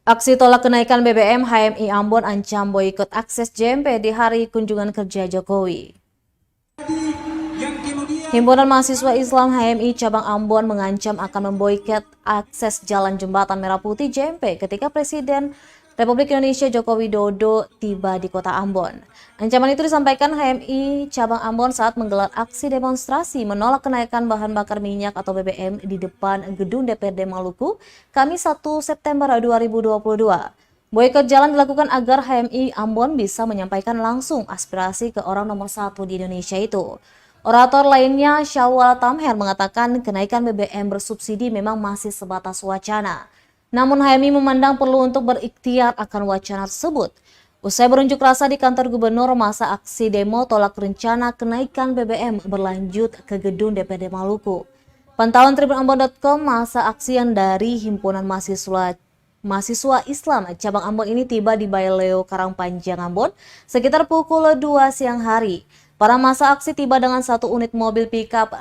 Aksi tolak kenaikan BBM HMI Ambon ancam boikot akses JMP di hari kunjungan kerja Jokowi. Himpunan Mahasiswa Islam HMI Cabang Ambon mengancam akan memboikot akses Jalan Jembatan Merah Putih JMP ketika Presiden Republik Indonesia Joko Widodo tiba di kota Ambon. Ancaman itu disampaikan HMI Cabang Ambon saat menggelar aksi demonstrasi menolak kenaikan bahan bakar minyak atau BBM di depan gedung DPRD Maluku, Kamis 1 September 2022. Boikot jalan dilakukan agar HMI Ambon bisa menyampaikan langsung aspirasi ke orang nomor 1 di Indonesia itu. Orator lainnya, Syawal Tamher, mengatakan kenaikan BBM bersubsidi memang masih sebatas wacana. Namun HMI memandang perlu untuk berikhtiar akan wacana tersebut. Usai berunjuk rasa di kantor gubernur, masa aksi demo tolak rencana kenaikan BBM berlanjut ke gedung DPRD Maluku. Pantauan tribunambon.com, masa aksi yang dari Himpunan Mahasiswa Islam Cabang Ambon ini tiba di Baileo Karangpanjang Ambon sekitar pukul 2 siang hari. Para masa aksi tiba dengan satu unit mobil pickup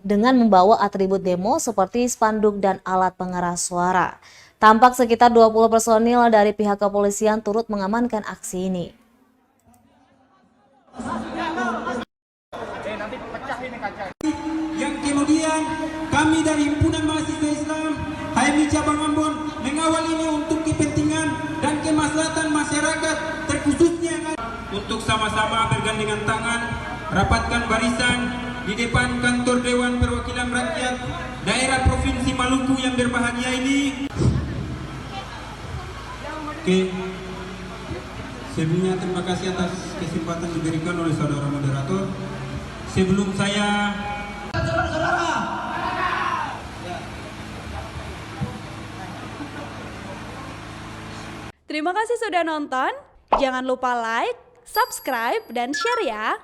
dengan membawa atribut demo seperti spanduk dan alat pengeras suara. Tampak sekitar 20 personil dari pihak kepolisian turut mengamankan aksi ini. Yang kemudian kami dari Himpunan Mahasiswa Islam HMI Cabang Ambon mengawal ini untuk kepentingan dan kemaslahatan masyarakat, terkhususnya untuk sama-sama bergandengan tangan rapatkan barisan di depan kantor Dewan Perwakilan Rakyat daerah Provinsi Maluku yang berbahagia ini. Oke, sebelumnya terima kasih atas kesempatan diberikan oleh saudara moderator. Sebelum saya Terima kasih sudah nonton. Jangan lupa like, subscribe, dan share ya.